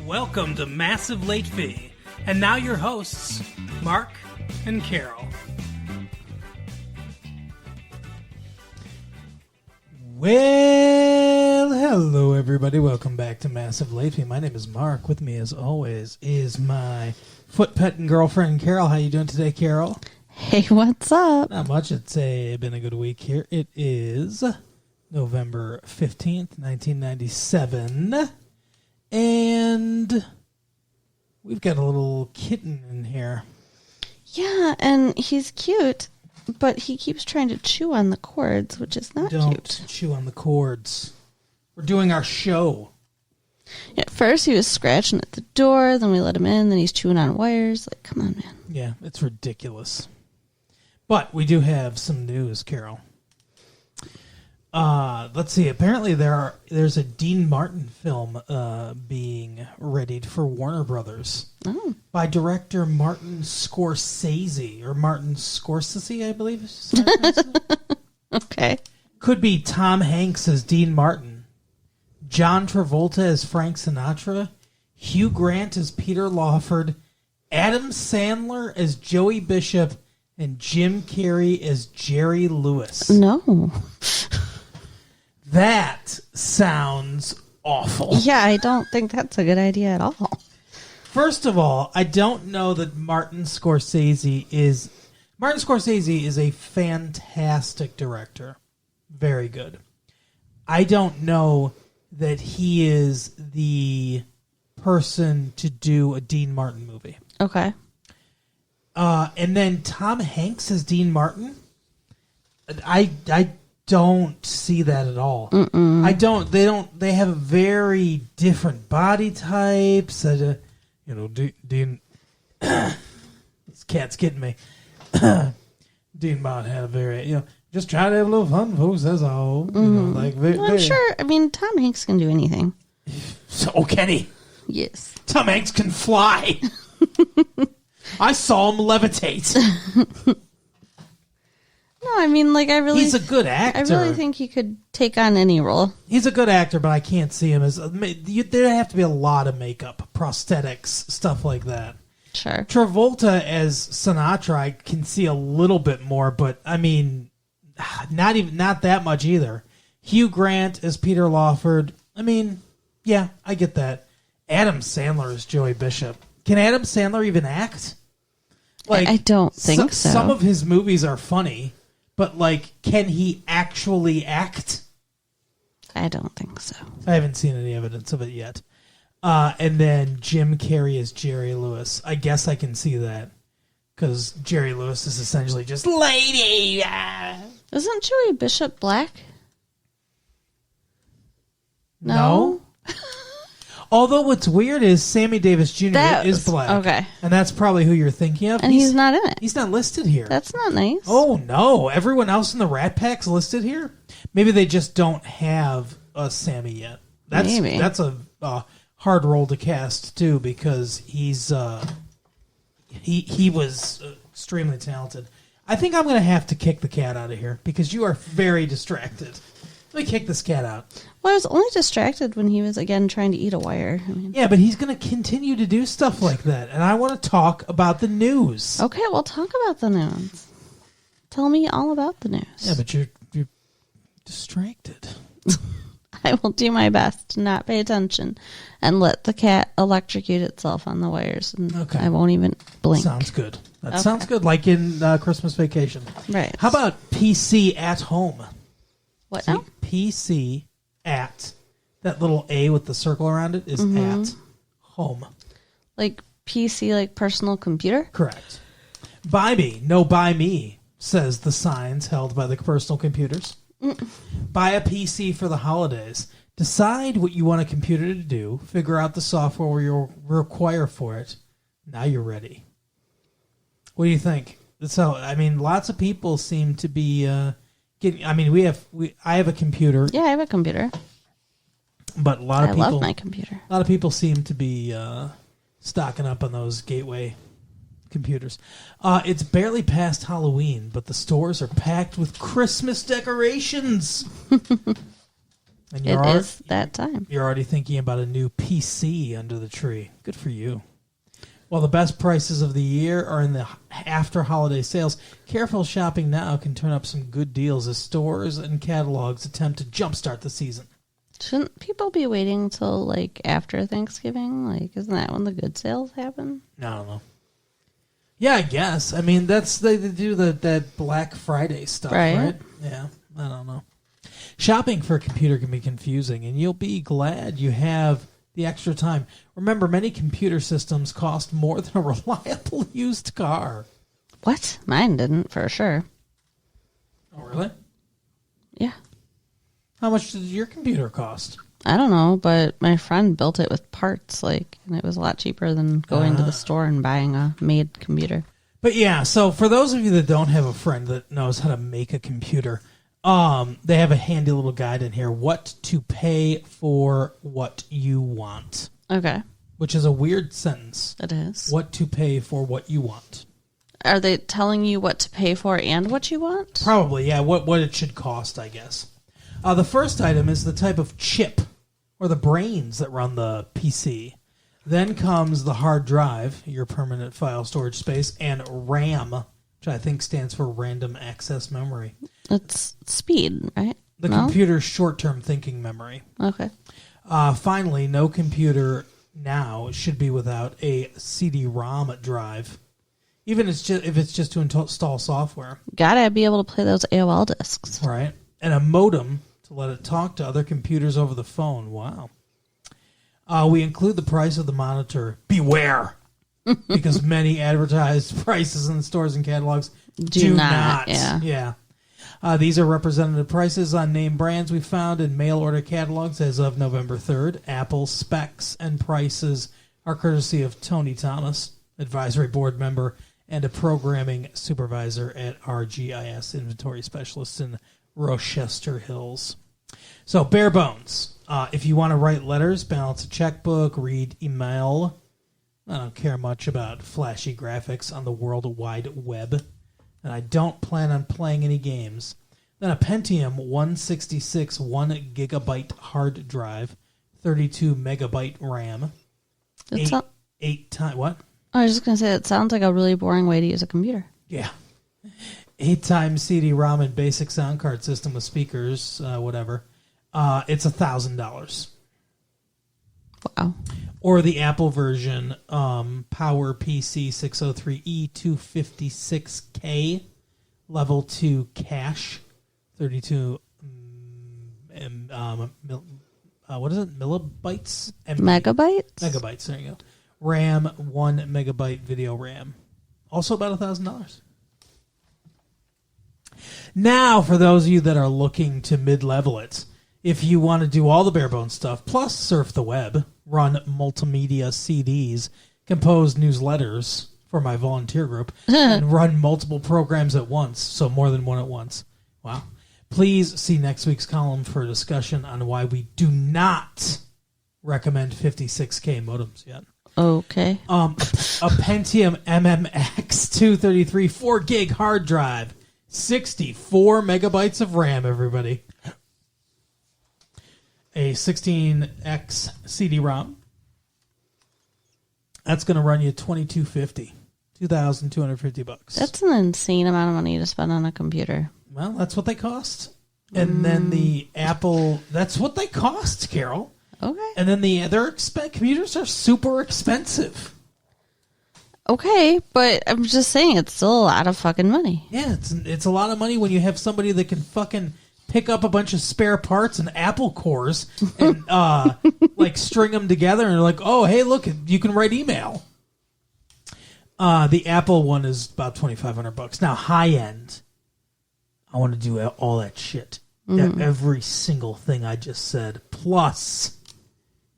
Welcome to Massive Late Fee. And now your hosts, Mark and Carol. Well, hello everybody. Welcome back to Massive Late Fee. My name is Mark. With me as always is my foot-petting girlfriend, Carol. How you doing today, Carol? Hey, what's up? Not much. It's been a good week here. It is November 15th, 1997. And we've got a little kitten in here. Yeah, and he's cute, but he keeps trying to chew on the cords, which is not Don't cute. chew on the cords. We're doing our show. Yeah, at first he was scratching at the door, then we let him in, then he's chewing on wires. Like, come on, man. Yeah, it's ridiculous. But we do have some news, Carol. Let's see. Apparently there's a Dean Martin film being readied for Warner Brothers by director Martin Scorsese, or Martin Scorsese, I believe. Okay. Could be Tom Hanks as Dean Martin, John Travolta as Frank Sinatra, Hugh Grant as Peter Lawford, Adam Sandler as Joey Bishop, and Jim Carrey as Jerry Lewis. No. That sounds awful. Yeah, I don't think that's a good idea at all. First of all, I don't know that Martin Scorsese is a fantastic director. Very good. I don't know that he is the person to do a Dean Martin movie. Okay. And then Tom Hanks as Dean Martin. I don't see that at all. Mm-mm. I don't. They have very different body types. Dean. This cat's getting me. Dean Martin had a very, just try to have a little fun, folks. That's all. I'm sure. I mean, Tom Hanks can do anything. So can he? Yes. Tom Hanks can fly. I saw him levitate. No, I mean, he's a good actor. I really think he could take on any role. He's a good actor, but I can't see him as... There have to be a lot of makeup, prosthetics, stuff like that. Sure. Travolta as Sinatra, I can see a little bit more, but, I mean, not that much either. Hugh Grant as Peter Lawford, I mean, yeah, I get that. Adam Sandler as Joey Bishop. Can Adam Sandler even act? I don't think so. Some of his movies are funny, but, can he actually act? I don't think so. I haven't seen any evidence of it yet. And then Jim Carrey as Jerry Lewis. I guess I can see that, because Jerry Lewis is essentially just lady. Isn't Joey Bishop black? No. Although what's weird is Sammy Davis Jr. is black. Okay. And that's probably who you're thinking of. And he's not in it. He's not listed here. That's not nice. Oh, no. Everyone else in the Rat Pack's listed here? Maybe they just don't have a Sammy yet. Maybe. That's a hard role to cast, too, because he was extremely talented. I think I'm going to have to kick the cat out of here, because you are very distracted. Let me kick this cat out. Well, I was only distracted when he was, again, trying to eat a wire. Yeah, but he's going to continue to do stuff like that, and I want to talk about the news. Okay, well, talk about the news. Tell me all about the news. Yeah, but you're distracted. I will do my best to not pay attention and let the cat electrocute itself on the wires. And okay. I won't even blink. Sounds good. That sounds good, like in Christmas Vacation. Right. How about PC at home? What See, now? PC at, that little A with the circle around it is at home. Like PC, like personal computer? Correct. Buy me, no buy me, says the signs held by the personal computers. Buy a PC for the holidays. Decide what you want a computer to do. Figure out the software you'll require for it. Now you're ready. What do you think? So, I mean, lots of people seem to be getting. I mean, I have a computer. Yeah, I have a computer. But a lot of people. I love my computer. A lot of people seem to be stocking up on those gateway computers. It's barely past Halloween, but the stores are packed with Christmas decorations. And It is that time. You're already thinking about a new PC under the tree. Good for you. While the best prices of the year are in the after-holiday sales, careful shopping now can turn up some good deals as stores and catalogs attempt to jumpstart the season. Shouldn't people be waiting till like after Thanksgiving? Like, isn't that when the good sales happen? I don't know. Yeah, I guess. I mean, they do that Black Friday stuff, right? Yeah, I don't know. Shopping for a computer can be confusing, and you'll be glad you have the extra time. Remember, many computer systems cost more than a reliable used car. What? Mine didn't, for sure. Oh, really? Yeah. How much did your computer cost? I don't know, but my friend built it with parts, and it was a lot cheaper than going to the store and buying a made computer. But yeah, so for those of you that don't have a friend that knows how to make a computer, they have a handy little guide in here, what to pay for what you want. Okay. Which is a weird sentence. It is. What to pay for what you want. Are they telling you what to pay for and what you want? Probably, yeah, what it should cost, I guess. The first item is the type of chip or the brains that run the PC. Then comes the hard drive, your permanent file storage space, and RAM, which I think stands for random access memory. It's speed, right? The computer's short-term thinking memory. Okay. Finally, no computer now should be without a CD-ROM drive, even if it's just to install software. Gotta be able to play those AOL discs. Right. And a modem to let it talk to other computers over the phone. Wow. We include the price of the monitor. Beware! Because many advertised prices in the stores and catalogs do not. Yeah. These are representative prices on name brands we found in mail order catalogs as of November 3rd. Apple specs and prices are courtesy of Tony Thomas, advisory board member and a programming supervisor at RGIS Inventory Specialists in Rochester Hills. So, bare bones. If you want to write letters, balance a checkbook, read email, I don't care much about flashy graphics on the World Wide Web, and I don't plan on playing any games. Then a Pentium 166 1 gigabyte hard drive, 32 megabyte RAM, what? I was just going to say, it sounds like a really boring way to use a computer. Yeah. 8-time CD-ROM and basic sound card system with speakers, whatever. It's $1,000. Wow. Or the Apple version, Power PC 603E 256K, level 2 cache, 32 what is it? Millibytes? Megabytes? Megabytes, there you go. RAM, 1 megabyte video RAM. Also about $1,000. Now, for those of you that are looking to mid-level it, if you want to do all the bare-bones stuff, plus surf the web, run multimedia CDs, compose newsletters for my volunteer group, and run multiple programs at once, so more than one at once. Wow. Please see next week's column for a discussion on why we do not recommend 56K modems yet. Okay. A Pentium MMX 233 4 gig hard drive, 64 megabytes of RAM, everybody. A 16X CD-ROM. That's going to run you $2,250. $2,250. That's an insane amount of money to spend on a computer. Well, that's what they cost. And then the Apple, that's what they cost, Carol. Okay. And then their computers are super expensive. Okay, but I'm just saying it's still a lot of fucking money. Yeah, it's a lot of money when you have somebody that can fucking pick up a bunch of spare parts and Apple cores and like string them together and like, oh, hey, look, you can write email. The Apple one is about $2,500. Now, high end, I want to do all that shit. Every single thing I just said, plus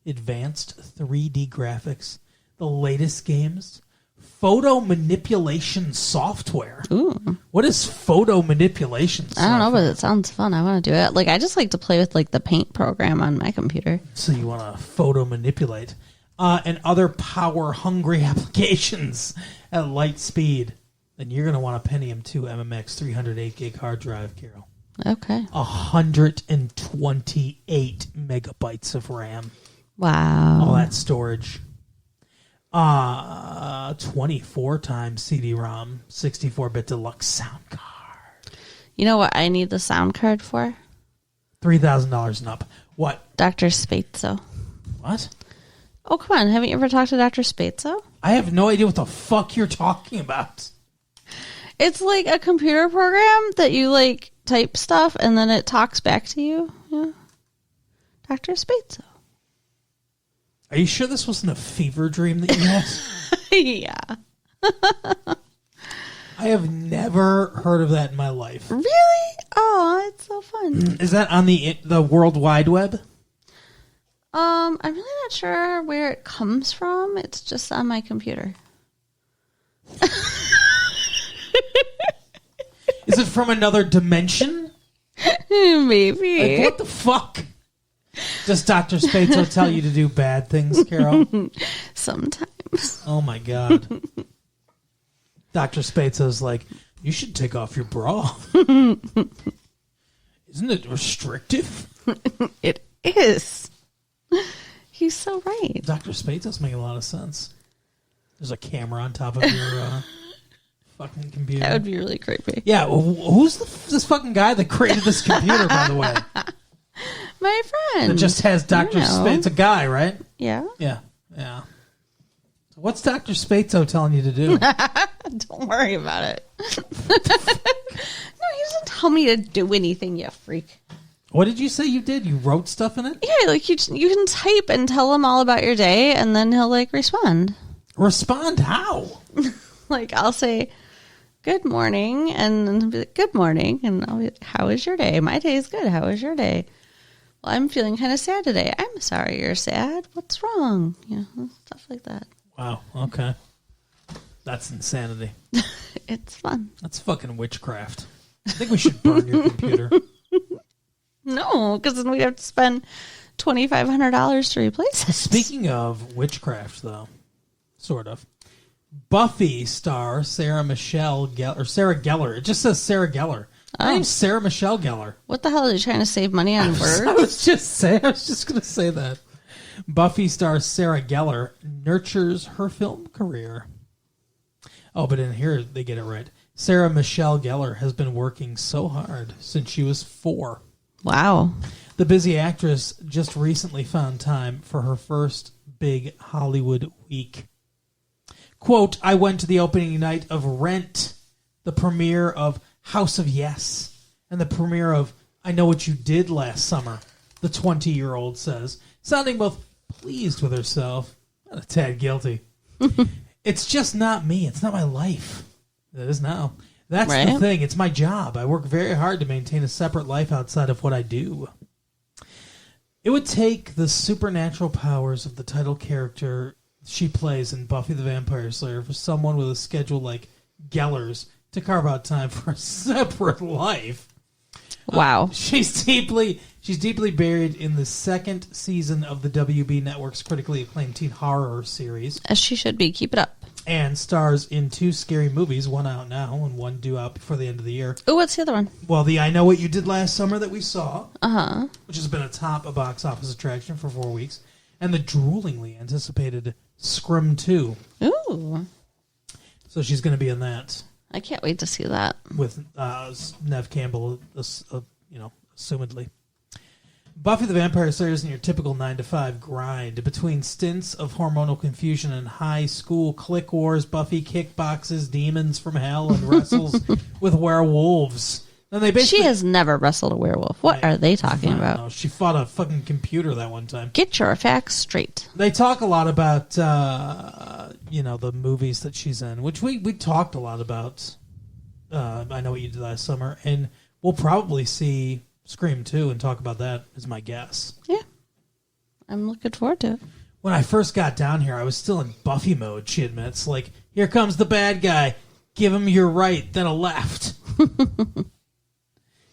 advanced 3D graphics, the latest games, photo manipulation software. Ooh. What is photo manipulation software? I don't know, but it sounds fun. I want to do it. Like, I just like to play with like the paint program on my computer. So you want to photo manipulate. And other power-hungry applications at light speed. Then you're going to want a Pentium 2 MMX 308 gig hard drive, Carol. Okay. 128 megabytes of RAM. Wow. All that storage. 24 times CD-ROM, 64-bit deluxe sound card. You know what I need the sound card for? $3,000 and up. What? Dr. Spatzo. What? Oh, come on. Haven't you ever talked to Dr. Spatzo? I have no idea what the fuck you're talking about. It's like a computer program that you like type stuff and then it talks back to you. Yeah. Dr. Spatzo. Are you sure this wasn't a fever dream that you had? Yeah. I have never heard of that in my life. Really? Oh, it's so fun. Is that on the World Wide Web? I'm really not sure where it comes from. It's just on my computer. Is it from another dimension? Maybe. Like, what the fuck? Does Dr. Spatzo tell you to do bad things, Carol? Sometimes. Oh my God. Dr. Spatzo's like, you should take off your bra. Isn't it restrictive? It is. He's so right. Dr. Spatzo's making a lot of sense. There's a camera on top of your fucking computer. That would be really creepy. Yeah, well, who's this fucking guy that created this computer, by the way? My friend. That just has Dr. Spatzo. It's a guy, right? Yeah. Yeah. So what's Dr. Spatzo telling you to do? Don't worry about it. No, he doesn't tell me to do anything, you freak. What did you say you did? You wrote stuff in it? Yeah, like you can type and tell him all about your day, and then he'll like respond. Respond how? Like I'll say, "Good morning," and then he'll be like, "Good morning," and I'll be like, "How is your day?" "My day is good. How is your day?" "Well, I'm feeling kind of sad today." "I'm sorry you're sad. What's wrong?" You know, stuff like that. Wow. Okay. That's insanity. It's fun. That's fucking witchcraft. I think we should burn your computer. No, because then we'd have to spend $2,500 to replace it. Speaking of witchcraft, though, sort of. Buffy star Sarah Gellar. It just says Sarah Gellar. Her name's Sarah Michelle Gellar. What the hell are you trying to save money on words? I was just going to say that. Buffy star Sarah Gellar nurtures her film career. Oh, but in here they get it right. Sarah Michelle Gellar has been working so hard since she was 4. Wow. The busy actress just recently found time for her first big Hollywood week. Quote, I went to the opening night of Rent, the premiere of House of Yes, and the premiere of I Know What You Did Last Summer, the 20-year-old says, sounding both pleased with herself and a tad guilty. It's just not me. It's not my life. It is now. That's the thing. It's my job. I work very hard to maintain a separate life outside of what I do. It would take the supernatural powers of the title character she plays in Buffy the Vampire Slayer for someone with a schedule like Gellar's to carve out time for a separate life. Wow. She's deeply buried in the second season of the WB Network's critically acclaimed teen horror series. As she should be. Keep it up. And stars in 2 scary movies, one out now and one due out before the end of the year. Oh, what's the other one? Well, the I Know What You Did Last Summer that we saw, which has been a box office attraction for 4 weeks, and the droolingly anticipated Scream 2. Ooh. So she's going to be in that. I can't wait to see that. With Nev Campbell, assumedly. Buffy the Vampire Slayer isn't your typical 9-to-5 grind. Between stints of hormonal confusion and high school clique wars, Buffy kickboxes demons from hell and wrestles with werewolves. And she has never wrestled a werewolf. What are they talking about? Know. She fought a fucking computer that one time. Get your facts straight. They talk a lot about, the movies that she's in, which we talked a lot about. I Know What You Did Last Summer, and we'll probably see Scream 2 and talk about that, is my guess. Yeah. I'm looking forward to it. When I first got down here, I was still in Buffy mode, she admits. Like, here comes the bad guy. Give him your right, then a left.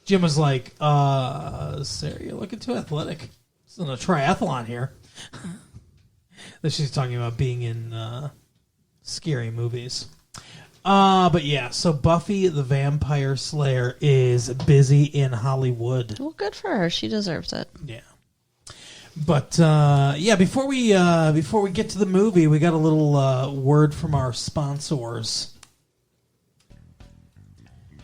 Jim was like, Sarah, you're looking too athletic. It's in a triathlon here. That she's talking about being in scary movies. But yeah, so Buffy the Vampire Slayer is busy in Hollywood. Well, good for her. She deserves it. Yeah. But yeah, before we get to the movie, we got a little word from our sponsors.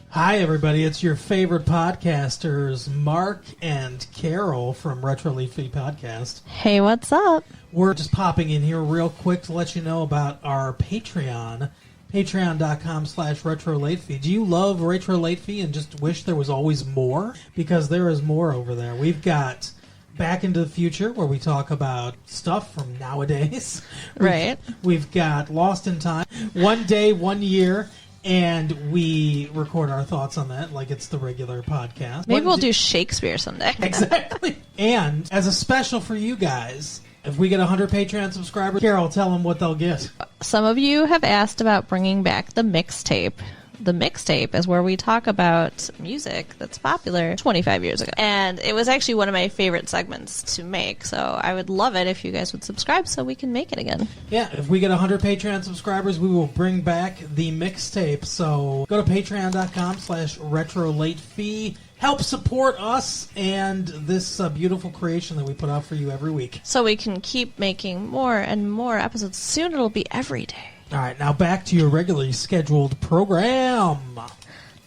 Hi, everybody. It's your favorite podcasters, Mark and Carol from Retro Leafy Podcast. Hey, what's up? We're just popping in here real quick to let you know about our Patreon, patreon.com/retrolatefee. Do you love Retro Late Fee and just wish there was always more? Because there is more over there. We've got Back into the Future, where we talk about stuff from nowadays. Right. We've got Lost in Time, One Day, One Year, and we record our thoughts on that like it's the regular podcast. Maybe we'll do Shakespeare someday. Exactly. And as a special for you guys, if we get 100 Patreon subscribers, Carol, tell them what they'll get. Some of you have asked about bringing back the mixtape. The mixtape is where we talk about music that's popular 25 years ago. And it was actually one of my favorite segments to make. So I would love it if you guys would subscribe so we can make it again. Yeah, if we get 100 Patreon subscribers, we will bring back the mixtape. So go to patreon.com/retrolatefee. Help support us and this beautiful creation that we put out for you every week. So we can keep making more and more episodes. Soon it'll be every day. All right, now back to your regularly scheduled program.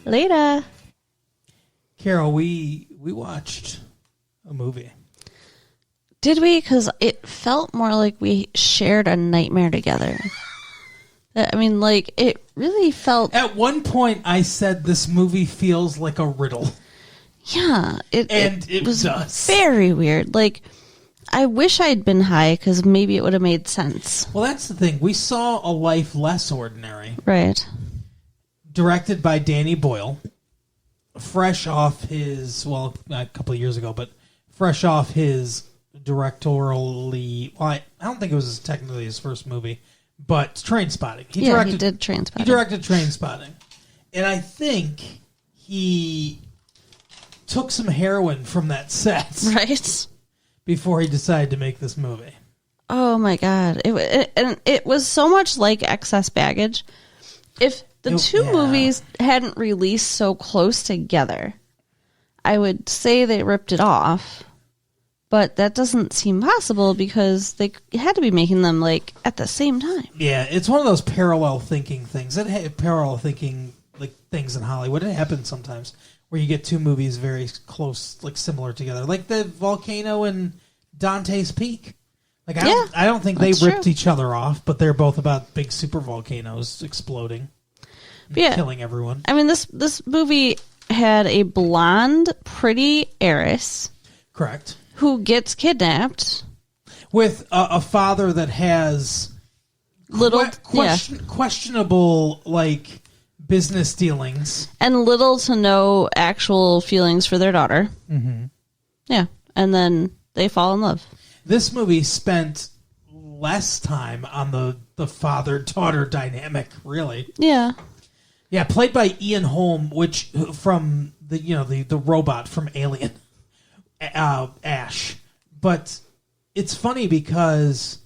Later. Carol, we watched a movie. Did we? Because it felt more like we shared a nightmare together. I mean, like, it really felt... At one point, I said this movie feels like a riddle. Yeah. It was does. very weird. Like... I wish I'd been high because maybe it would have made sense. Well, that's the thing. We saw A Life Less Ordinary. Right. Directed by Danny Boyle. Fresh off his, well, a couple of years ago, but fresh off his directorially... Well, I don't think it was technically his first movie, but Trainspotting. He did Trainspotting. He directed Trainspotting. And I think he took some heroin from that set. Right. Before he decided to make this movie. Oh my god! It was so much like Excess Baggage. If the two movies hadn't released so close together, I would say they ripped it off. But that doesn't seem possible because they had to be making them like at the same time. Yeah, it's one of those parallel thinking things. Parallel thinking like things in Hollywood. It happens sometimes. Where you get two movies very close, like similar together, like the Volcano and Dante's Peak. Like I don't think they ripped each other off, but they're both about big super volcanoes exploding, killing everyone. I mean, this movie had a blonde, pretty heiress, correct, who gets kidnapped with a father that has questionable like. Business dealings. And little to no actual feelings for their daughter. Mm-hmm. Yeah. And then they fall in love. This movie spent less time on the father-daughter dynamic, really. Yeah. Yeah, played by Ian Holm, which from the robot from Alien, Ash. But it's funny because...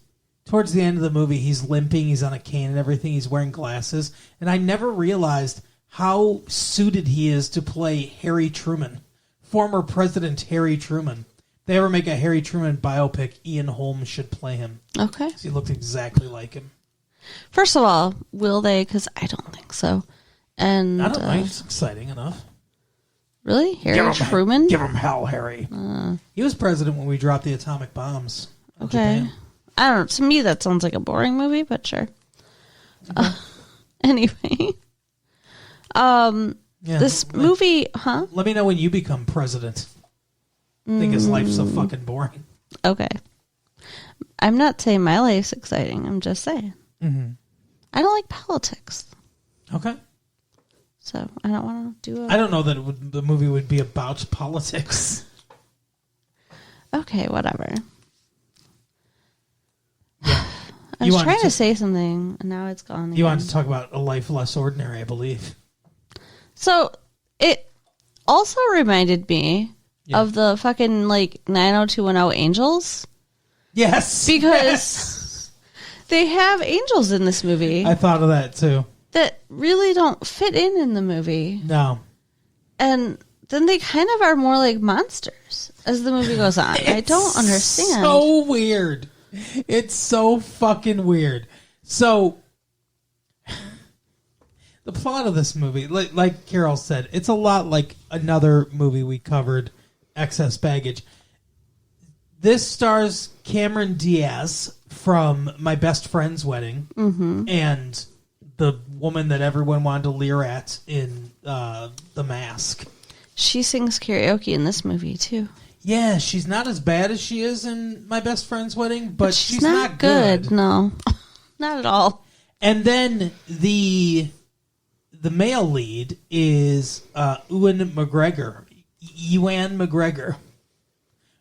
Towards the end of the movie, he's limping, he's on a cane and everything, he's wearing glasses, and I never realized how suited he is to play Harry Truman, former President Harry Truman. If they ever make a Harry Truman biopic, Ian Holm should play him. Okay. He looked exactly like him. First of all, will they? Because I don't think so. And I don't think it's exciting enough. Really? Harry Truman? Give him hell, Harry. He was president when we dropped the atomic bombs. Okay. Japan. I don't know. To me, that sounds like a boring movie, but sure. Anyway. This movie, huh? Let me know when you become president. I think his life's so fucking boring. Okay. I'm not saying my life's exciting. I'm just saying. Mm-hmm. I don't like politics. Okay. So I don't want to do I don't know that the movie would be about politics. Okay, whatever. Yeah. I was trying to say something, and now it's gone. You wanted to talk about A Life Less Ordinary, I believe. So, it also reminded me of the fucking, 90210 Angels. Yes! Because they have angels in this movie. I thought of that, too. that really don't fit in the movie. No. And then they kind of are more like monsters as the movie goes on. I don't understand. So weird. It's so fucking weird. So, the plot of this movie, like Carol said, it's a lot like another movie we covered, Excess Baggage. This stars Cameron Diaz from My Best Friend's Wedding and the woman that everyone wanted to leer at in The Mask. She sings karaoke in this movie, too. Yeah, she's not as bad as she is in My Best Friend's Wedding, but she's not good. No, not at all. And then the male lead is Ewan McGregor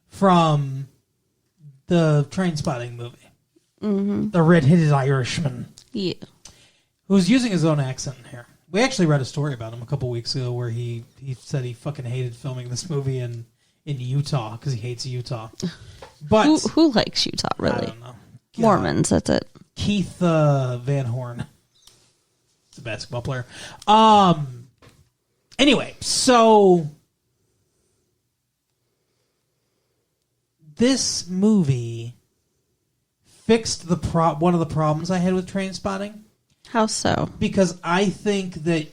from the Trainspotting movie. The red-headed Irishman. Yeah. Who's using his own accent in here. We actually read a story about him a couple weeks ago where he said he fucking hated filming this movie in Utah because he hates Utah. But who likes Utah, really? I don't know. Mormons, that's it. Keith Van Horn. He's a basketball player. Anyway, so this movie fixed one of the problems I had with Trainspotting. How so? Because I think that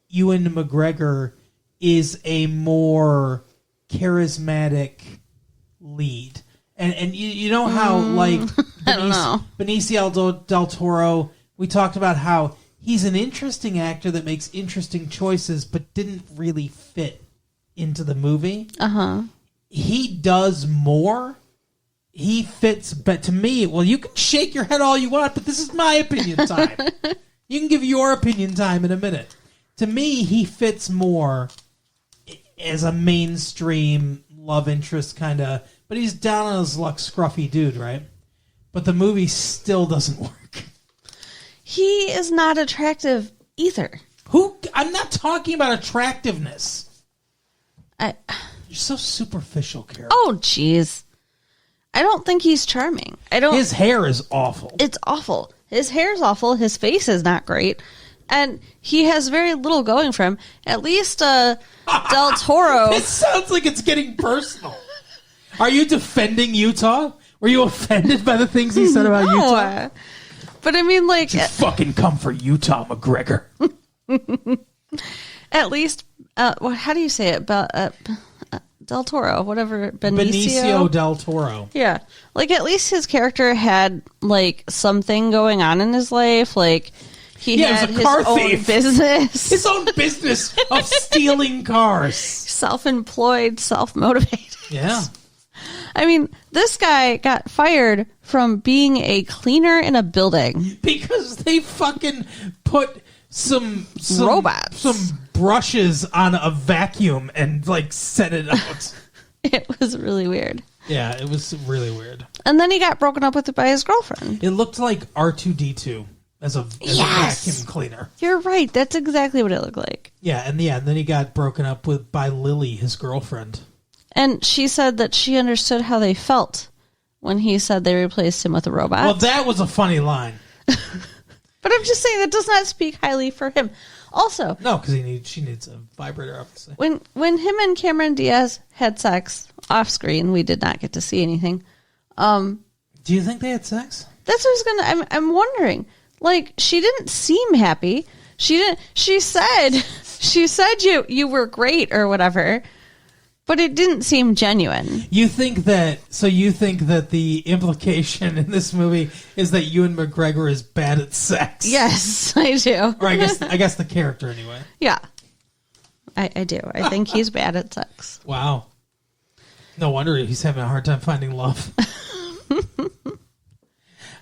Ewan McGregor is a more charismatic lead. And you know how, like, I don't know. Benicio del Toro, we talked about how he's an interesting actor that makes interesting choices but didn't really fit into the movie. Uh-huh. He does more. He fits, but to me, well, you can shake your head all you want, but this is my opinion time. You can give your opinion time in a minute. To me, he fits more as a mainstream love interest kind of, but he's down on his luck scruffy dude, right? But the movie still doesn't work. He is not attractive either. I'm not talking about attractiveness. You're so superficial, Carol. Oh, jeez. I don't think he's charming. His hair is awful. It's awful. His hair's awful. His face is not great. And he has very little going for him. At least Del Toro... It sounds like it's getting personal. Are you defending Utah? Were you offended by the things he said about Utah? But I mean, like... Just fucking come for Utah, McGregor. At least... how do you say it? Del Toro, whatever. Benicio del Toro. Yeah. Like, at least his character had, like, something going on in his life. Like, he had his own business. His own business of stealing cars. Self-employed, self-motivated. Yeah. I mean, this guy got fired from being a cleaner in a building. Because they fucking put some robots. Some brushes on a vacuum and, like, set it out. It was really weird. Yeah, it was really weird. And then he got broken up with by his girlfriend. It looked like R2-D2 as a vacuum cleaner. You're right. That's exactly what it looked like. Yeah, and then he got broken up with by Lily, his girlfriend. And she said that she understood how they felt when he said they replaced him with a robot. Well, that was a funny line. But I'm just saying that does not speak highly for him. Also, no, because she needs a vibrator, obviously. When him and Cameron Diaz had sex off screen, we did not get to see anything. Do you think they had sex? That's what I'm wondering. Like, she didn't seem happy. She didn't. She said you were great or whatever. But it didn't seem genuine. You think that the implication in this movie is that Ewan McGregor is bad at sex? Yes, I do. Or I guess the character anyway. Yeah. I do. I think he's bad at sex. Wow. No wonder he's having a hard time finding love.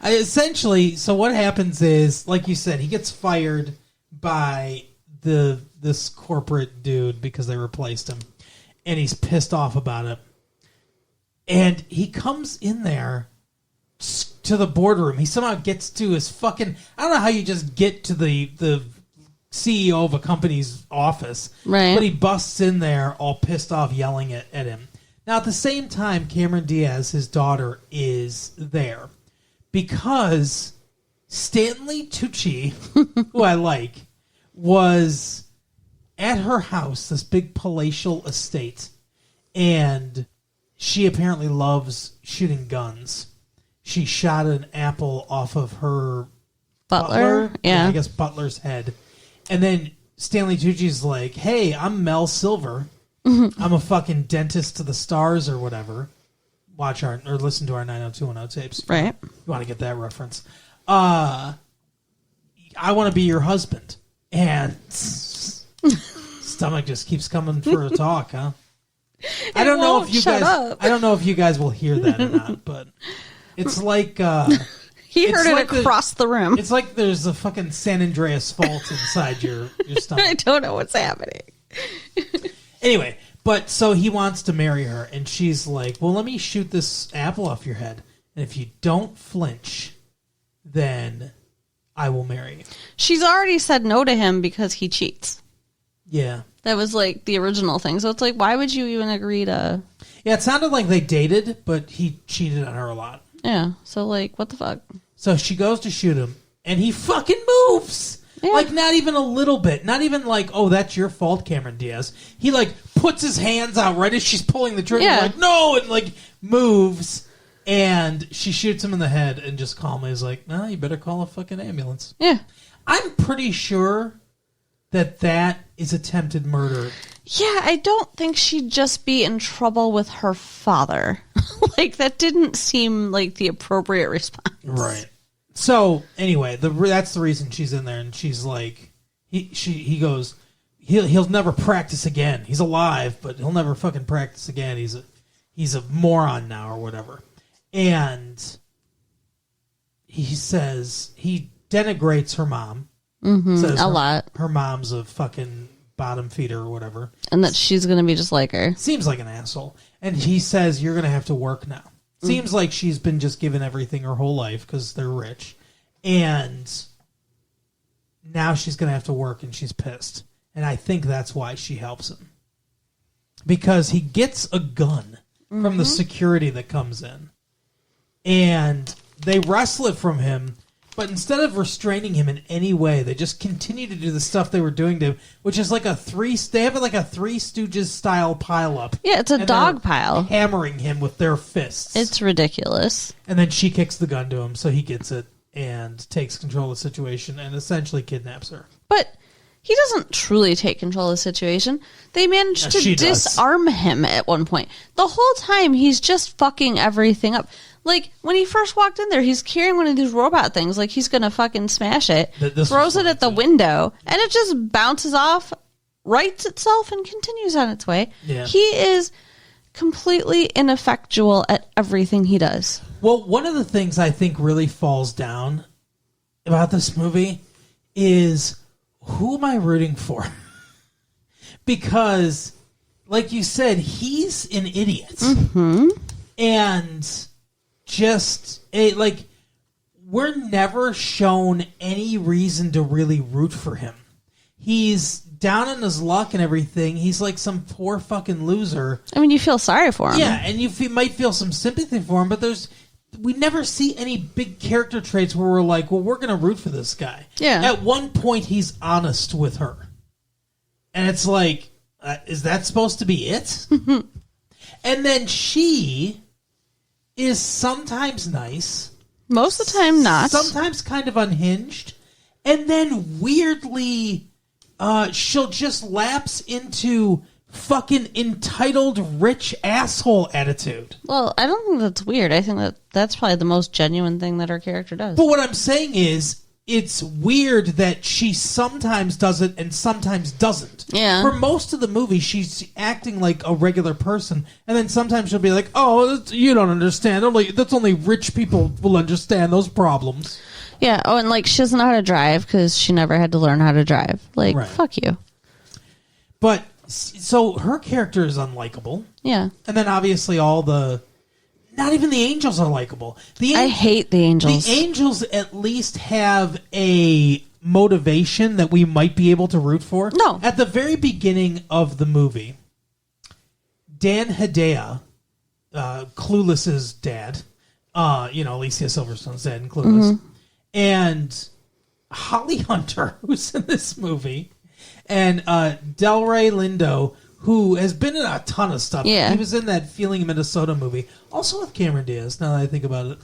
Essentially, so what happens is, like you said, he gets fired by this corporate dude because they replaced him. And he's pissed off about it. And he comes in there to the boardroom. He somehow gets to his fucking... I don't know how you just get to the CEO of a company's office. Right. But he busts in there all pissed off, yelling at him. Now, at the same time, Cameron Diaz, his daughter, is there. Because Stanley Tucci, who I like, was at her house, this big palatial estate, and she apparently loves shooting guns. She shot an apple off of her butler? Yeah. I guess butler's head. And then Stanley Tucci's like, hey, I'm Mel Silver. I'm a fucking dentist to the stars or whatever. Watch our or listen to our 90210 tapes. Right. You want to get that reference. I want to be your husband. And stomach just keeps coming for a talk, huh? I don't know if you guys will hear that or not, but it's like he heard it across the room. It's like there's a fucking San Andreas fault inside your stomach. I don't know what's happening. Anyway, but so he wants to marry her, and she's like, well, let me shoot this apple off your head, and if you don't flinch, then I will marry you. She's already said no to him because he cheats. Yeah. That was like the original thing. So it's like, why would you even agree to... Yeah, it sounded like they dated, but he cheated on her a lot. Yeah, so like, what the fuck? So she goes to shoot him, and he fucking moves! Yeah. Like, not even a little bit. Not even like, oh, that's your fault, Cameron Diaz. He, like, puts his hands out right as she's pulling the trigger, like, no! And, like, moves, and she shoots him in the head and just calmly is like, no, you better call a fucking ambulance. Yeah. I'm pretty sure that is attempted murder. Yeah, I don't think she'd just be in trouble with her father. Like, that didn't seem like the appropriate response. Right. So, anyway, that's the reason she's in there, and she's like, he goes, he'll never practice again. He's alive, but he'll never fucking practice again. He's a moron now, or whatever. And he says, he denigrates her mom. Mm-hmm, says a lot. Her mom's a fucking bottom feeder or whatever. And that she's going to be just like her. Seems like an asshole. And he says, you're going to have to work now. Seems like she's been just given everything her whole life because they're rich. And now she's going to have to work, and she's pissed. And I think that's why she helps him. Because he gets a gun from the security that comes in. And they wrestle it from him. But instead of restraining him in any way, they just continue to do the stuff they were doing to him, which is like they have like a Three Stooges style pile up. Yeah, it's a dog pile. Hammering him with their fists. It's ridiculous. And then she kicks the gun to him, so he gets it and takes control of the situation and essentially kidnaps her. But he doesn't truly take control of the situation. They managed to disarm him at one point. The whole time, he's just fucking everything up. Like, when he first walked in there, he's carrying one of these robot things, like he's going to fucking smash it, throws it at the window, and it just bounces off, rights itself, and continues on its way. Yeah. He is completely ineffectual at everything he does. Well, one of the things I think really falls down about this movie is, who am I rooting for? Because, like you said, he's an idiot. Mm-hmm. And... we're never shown any reason to really root for him. He's down on his luck and everything. He's like some poor fucking loser. I mean, you feel sorry for him. Yeah, and you might feel some sympathy for him, but we never see any big character traits where we're like, well, we're going to root for this guy. Yeah. At one point, he's honest with her. And it's like, is that supposed to be it? And then she... is sometimes nice. Most of the time not. Sometimes kind of unhinged. And then weirdly, she'll just lapse into fucking entitled rich asshole attitude. Well, I don't think that's weird. I think that's probably the most genuine thing that her character does. But what I'm saying is, it's weird that she sometimes does it and sometimes doesn't. Yeah. For most of the movie, she's acting like a regular person, and then sometimes she'll be like, "Oh, you don't understand. That's only rich people will understand those problems." Yeah. Oh, and like she doesn't know how to drive because she never had to learn how to drive. Like, right. Fuck you. But so her character is unlikable. Yeah. And then obviously not even the angels are likable. I hate the angels. The angels at least have a motivation that we might be able to root for. No. At the very beginning of the movie, Dan Hedaya, Clueless's dad, Alicia Silverstone's dad in Clueless, And Holly Hunter, who's in this movie, and Delroy Lindo, who has been in a ton of stuff. Yeah. He was in that Feeling Minnesota movie, also with Cameron Diaz, now that I think about it.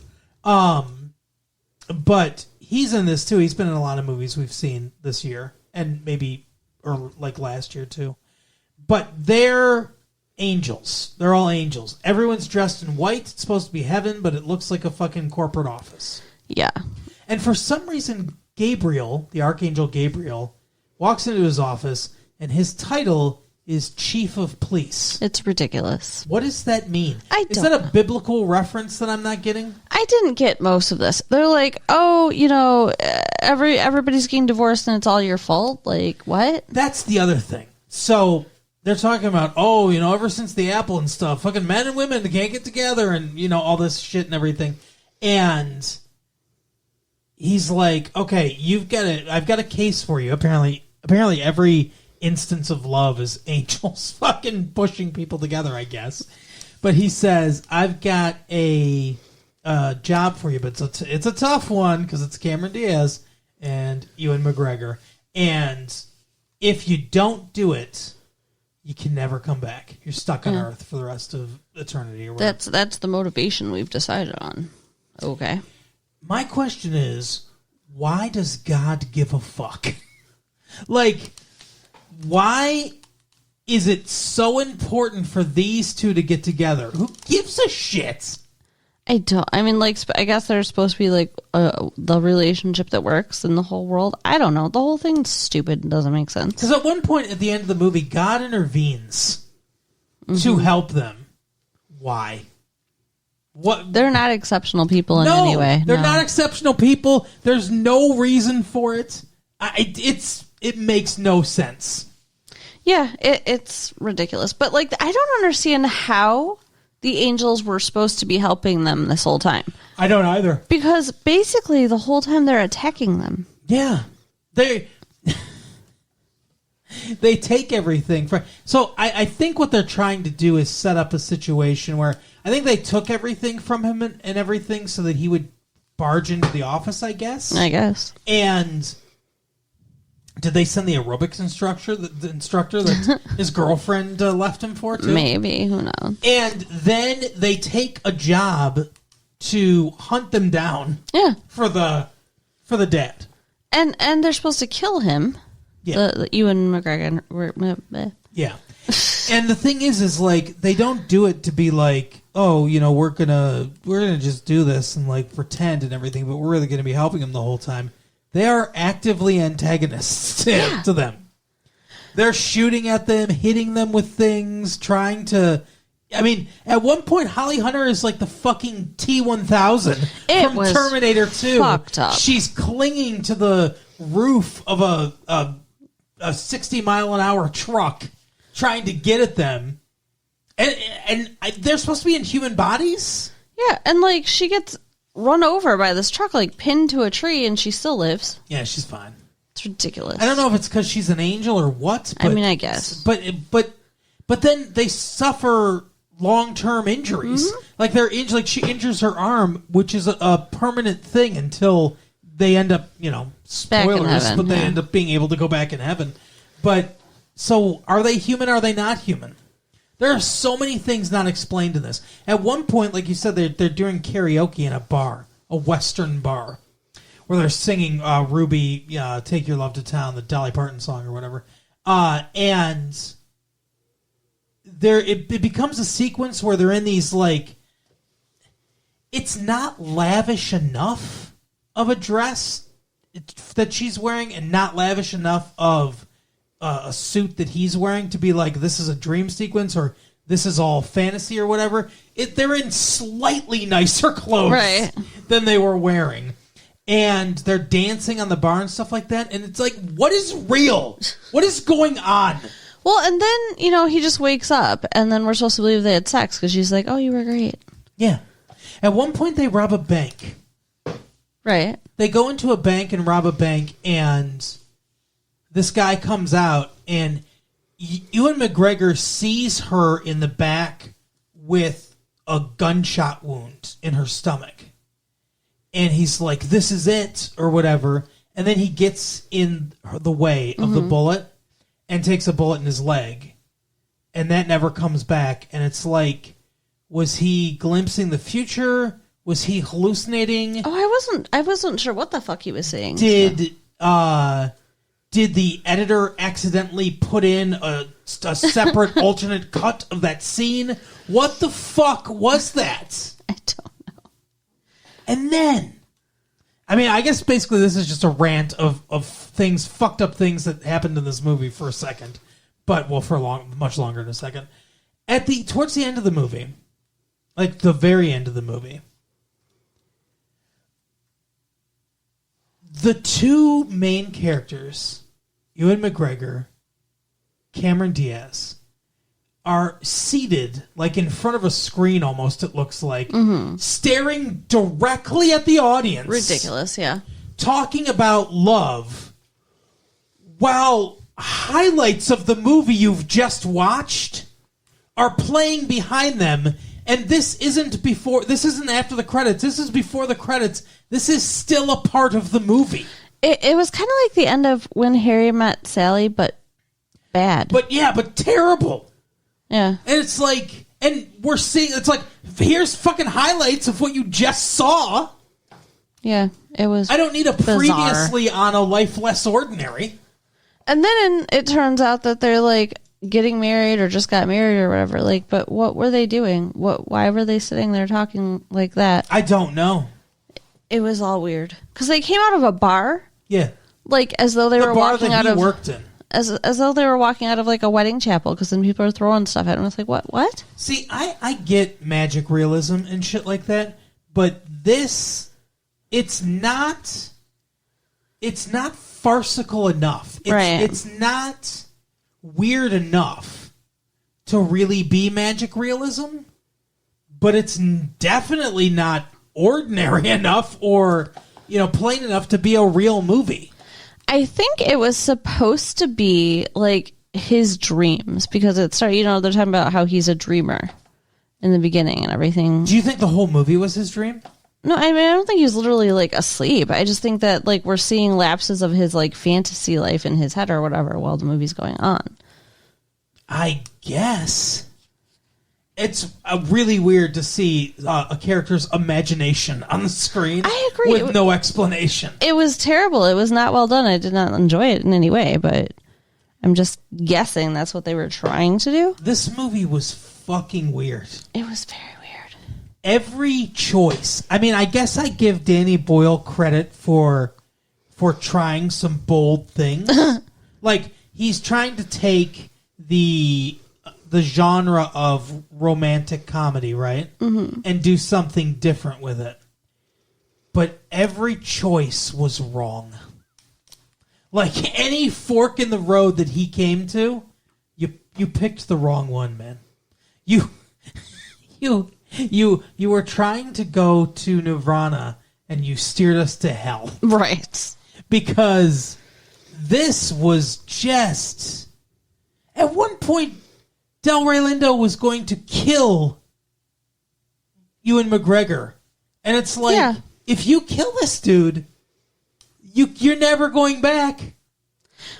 But he's in this, too. He's been in a lot of movies we've seen this year, and maybe, or like last year, too. But they're angels. They're all angels. Everyone's dressed in white. It's supposed to be heaven, but it looks like a fucking corporate office. Yeah. And for some reason, Gabriel, the Archangel Gabriel, walks into his office, and his title is Chief of Police. It's ridiculous. What does that mean? Is don't that a biblical reference that I'm not getting? I didn't get most of this. They're like, oh, you know, everybody's getting divorced and it's all your fault. Like, what? That's the other thing. So they're talking about, oh, you know, ever since the Apple and stuff, fucking men and women can't get together and, you know, all this shit and everything. And he's like, okay, I've got a case for you. Apparently every instance of love is angels fucking pushing people together, I guess. But he says, I've got a job for you, but it's a tough one because it's Cameron Diaz and Ewan McGregor. And if you don't do it, you can never come back. You're stuck on Earth for the rest of eternity. Or whatever. That's the motivation we've decided on. Okay. My question is, why does God give a fuck? Like, why is it so important for these two to get together? Who gives a shit? I mean, like, I guess they're supposed to be like the relationship that works in the whole world. I don't know. The whole thing's stupid and doesn't make sense. Because at one point at the end of the movie, God intervenes to help them. Why? What? They're not exceptional people in any way. They're not exceptional people. There's no reason for it. It makes no sense. Yeah, it's ridiculous. But, like, I don't understand how the angels were supposed to be helping them this whole time. I don't either. Because basically the whole time they're attacking them. Yeah. They take everything. So I think what they're trying to do is set up a situation where I think they took everything from him and everything so that he would barge into the office, I guess. And did they send the aerobics instructor that his girlfriend left him for, too? Maybe. Who knows? And then they take a job to hunt them down for the dad. And they're supposed to kill him. Yeah. The Ewan McGregor. Yeah. And the thing is like, they don't do it to be like, oh, you know, we're gonna just do this and like pretend and everything, but we're really gonna be helping him the whole time. They are actively antagonists to them. They're shooting at them, hitting them with things, trying to... I mean, at one point, Holly Hunter is like the fucking T-1000 from Terminator 2. Fucked up. She's clinging to the roof of a 60-mile-an-hour truck, trying to get at them. And they're supposed to be in human bodies? Yeah, and like, she gets run over by this truck, like pinned to a tree, and she still lives. Yeah, she's fine. It's ridiculous. I don't know if it's because she's an angel or what. But, I mean, I guess. But then they suffer long-term injuries. Mm-hmm. Like they're like she injures her arm, which is a permanent thing until they end up, you know, spoilers, heaven, but they end up being able to go back in heaven. But so are they human? Are they not human? There are so many things not explained in this. At one point, like you said, they're doing karaoke in a bar, a Western bar, where they're singing Ruby, Take Your Love to Town, the Dolly Parton song or whatever. And it becomes a sequence where they're in these, like, it's not lavish enough of a dress that she's wearing and not lavish enough of a suit that he's wearing to be like, this is a dream sequence or this is all fantasy or whatever. They're in slightly nicer clothes than they were wearing. And they're dancing on the bar and stuff like that. And it's like, what is real? What is going on? Well, and then, you know, he just wakes up and then we're supposed to believe they had sex because she's like, oh, you were great. Yeah. At one point they rob a bank. Right. They go into a bank and rob a bank, and this guy comes out, and Ewan McGregor sees her in the back with a gunshot wound in her stomach. and he's like, this is it, or whatever, and then he gets in the way of the bullet and takes a bullet in his leg, and that never comes back, and it's like, was he glimpsing the future? Was he hallucinating? Oh, I wasn't sure what the fuck he was saying. Did the editor accidentally put in a separate alternate cut of that scene? What the fuck was that? I don't know. And then, I mean, I guess basically this is just a rant of things, fucked up things that happened in this movie for a second. But, well, for much longer in a second. Towards the end of the movie, like the very end of the movie, the two main characters, Ewan McGregor, Cameron Diaz, are seated, like in front of a screen almost, it looks like, staring directly at the audience. Ridiculous, yeah. Talking about love, while highlights of the movie you've just watched are playing behind them. And this isn't after the credits. This is before the credits. This is still a part of the movie. It was kind of like the end of When Harry Met Sally, but bad. But terrible. Yeah. And it's like, and we're seeing, it's like, here's fucking highlights of what you just saw. Yeah, it was I don't need a bizarre. previously on A Life Less Ordinary. And then it turns out that they're like getting married or just got married or whatever. Like, but what were they doing? Why were they sitting there talking like that? I don't know. It was all weird because they came out of a bar. Yeah, like as though they were walking out of worked in. As though they were walking out of like a wedding chapel, because then people are throwing stuff at them. It's like, what? See, I get magic realism and shit like that, but this, it's not farcical enough. It's not weird enough to really be magic realism, but it's definitely not ordinary enough or, plain enough to be a real movie. I think it was supposed to be like his dreams, because it started, they're talking about how he's a dreamer in the beginning and everything. Do you think the whole movie was his dream? No, I mean, I don't think he was literally like asleep. I just think that like we're seeing lapses of his like fantasy life in his head or whatever while the movie's going on. I guess. It's really weird to see a character's imagination on the screen. I agree. With no explanation. It was terrible. It was not well done. I did not enjoy it in any way, but I'm just guessing that's what they were trying to do. This movie was fucking weird. It was very weird. Every choice. I mean, I guess I give Danny Boyle credit for trying some bold things. Like, he's trying to take the genre of romantic comedy, right? Mm-hmm. And do something different with it. But every choice was wrong. Like, any fork in the road that he came to, you picked the wrong one, man. You were trying to go to Nirvana, and you steered us to hell. Right. Because this was just... At one point, Delroy Lindo was going to kill Ewan McGregor. And it's like, if you kill this dude, you're never going back.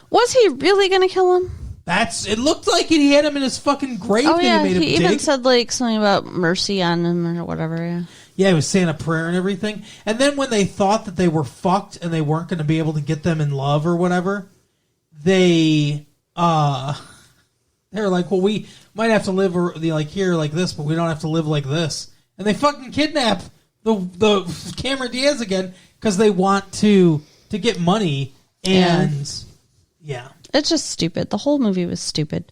Was he really going to kill him? It looked like it. He had him in his fucking grave. Oh, yeah. He even said like something about mercy on him or whatever, yeah. Yeah, he was saying a prayer and everything. And then when they thought that they were fucked and they weren't going to be able to get them in love or whatever, they were like, well, we might have to live here like this, but we don't have to live like this. And they fucking kidnap the Cameron Diaz again because they want to get money. And yeah. It's just stupid. The whole movie was stupid.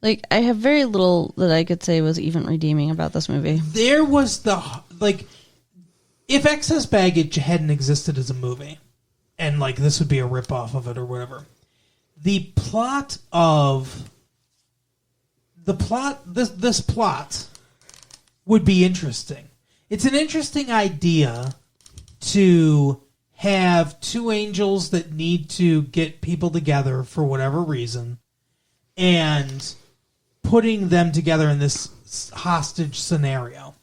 Like, I have very little that I could say was even redeeming about this movie. There was if Excess Baggage hadn't existed as a movie, and like this would be a ripoff of it or whatever, this plot would be interesting. It's an interesting idea to have two angels that need to get people together for whatever reason, and putting them together in this hostage scenario.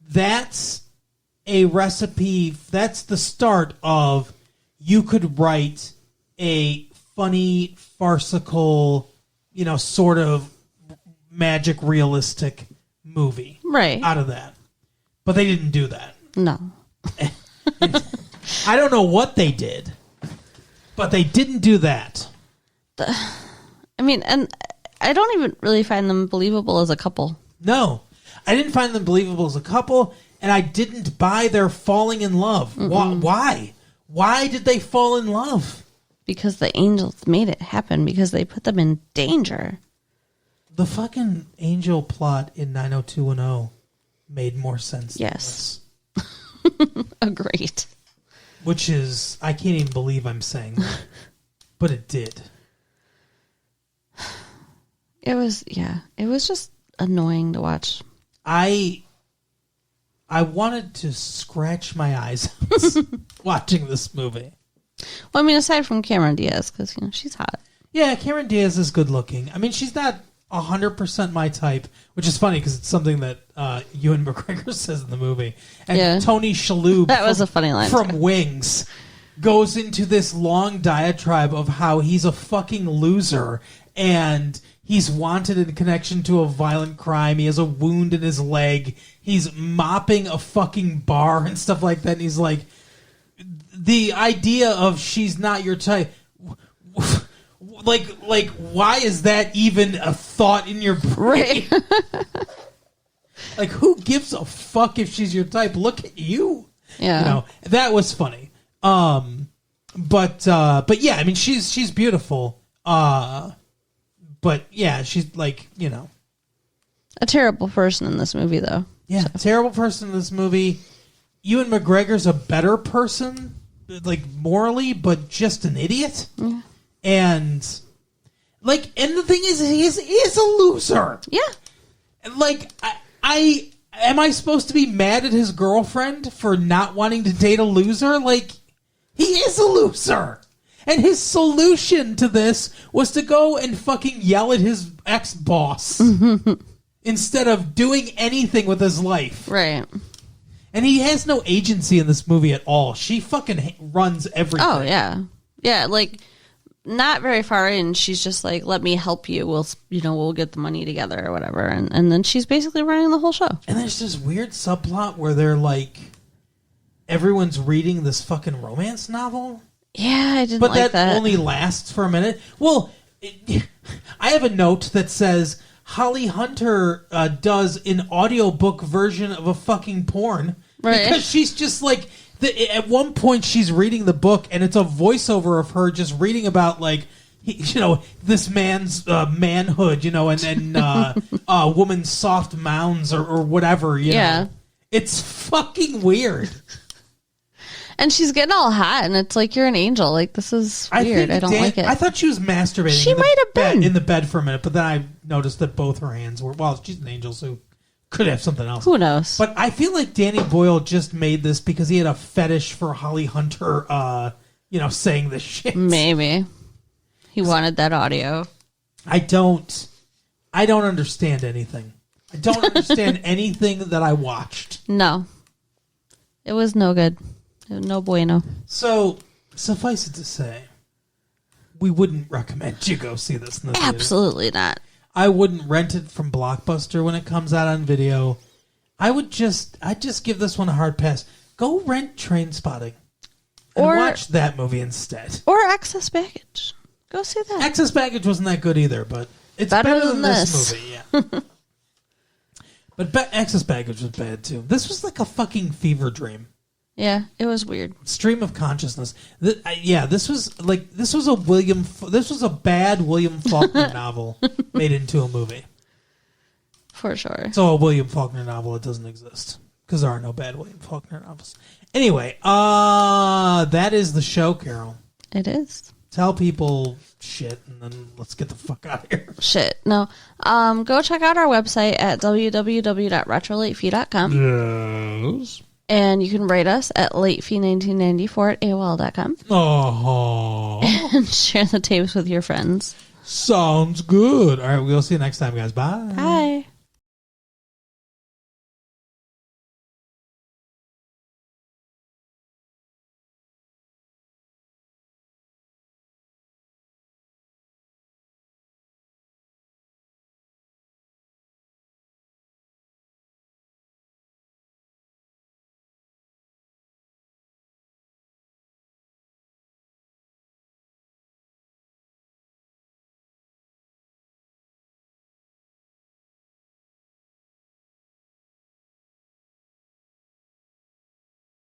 That's a recipe. That's the start of you could write a funny, farcical, sort of magic realistic movie out of that. But they didn't do that. No. I don't know what they did, but they didn't do that. And I don't even really find them believable as a couple. No, I didn't find them believable as a couple, and I didn't buy their falling in love. Why? Why did they fall in love? Because the angels made it happen, because they put them in danger. The fucking angel plot in 90210 made more sense than this. Agreed. Which is, I can't even believe I'm saying that. But it did. It was just annoying to watch. I wanted to scratch my eyes out watching this movie. Well, aside from Cameron Diaz, because, she's hot. Yeah, Cameron Diaz is good looking. She's not 100% my type, which is funny because it's something that Ewan McGregor says in the movie. And Tony Shalhoub was a funny line from Wings goes into this long diatribe of how he's a fucking loser and he's wanted in connection to a violent crime. He has a wound in his leg. He's mopping a fucking bar and stuff like that. And he's like, the idea of she's not your type... Like, why is that even a thought in your brain? Like, who gives a fuck if she's your type? Look at you. Yeah. That was funny. But yeah, she's beautiful. But yeah, she's like, a terrible person in this movie, though. Yeah, terrible person in this movie. Ewan McGregor's a better person, like, morally, but just an idiot. Yeah. And the thing is, he is a loser. Yeah. Like, am I supposed to be mad at his girlfriend for not wanting to date a loser? Like, he is a loser. And his solution to this was to go and fucking yell at his ex-boss instead of doing anything with his life. Right. And he has no agency in this movie at all. She fucking runs everything. Oh, yeah. Yeah, like... Not very far in, she's just like, let me help you. We'll get the money together or whatever. And then she's basically running the whole show. And there's this weird subplot where they're like, everyone's reading this fucking romance novel. Yeah, I didn't like that. But that only lasts for a minute. Well, I have a note that says, Holly Hunter does an audiobook version of a fucking porn. Right. Because she's just like... At one point, she's reading the book, and it's a voiceover of her just reading about, like, this man's manhood, and a woman's soft mounds or whatever, you know. It's fucking weird. And she's getting all hot, and it's like, you're an angel. Like, this is weird. I don't like it. I thought she was masturbating. She might have been. In the bed for a minute, but then I noticed that both her hands were, well, she's an angel, so... Could have something else. Who knows? But I feel like Danny Boyle just made this because he had a fetish for Holly Hunter, saying this shit. Maybe. He wanted that audio. I don't understand anything. I don't understand anything that I watched. No. It was no good. No bueno. So, suffice it to say, we wouldn't recommend you go see this in the theater. Absolutely not. I wouldn't rent it from Blockbuster when it comes out on video. I'd just give this one a hard pass. Go rent Trainspotting and watch that movie instead. Or Excess Baggage. Go see that. Excess Baggage wasn't that good either, but it's better than this movie. Yeah. But Excess Baggage was bad too. This was like a fucking fever dream. Yeah, it was weird. Stream of consciousness. This was a bad William Faulkner novel made into a movie. For sure. So a William Faulkner novel, it doesn't exist because there are no bad William Faulkner novels. Anyway, that is the show, Carol. It is. Tell people shit, and then let's get the fuck out of here. Shit. No. Go check out our website at www.retrolatefee.com. Yes. And you can rate us at latefee1994 at AOL.com. Oh. And share the tapes with your friends. Sounds good. All right, we'll see you next time, guys. Bye. Bye.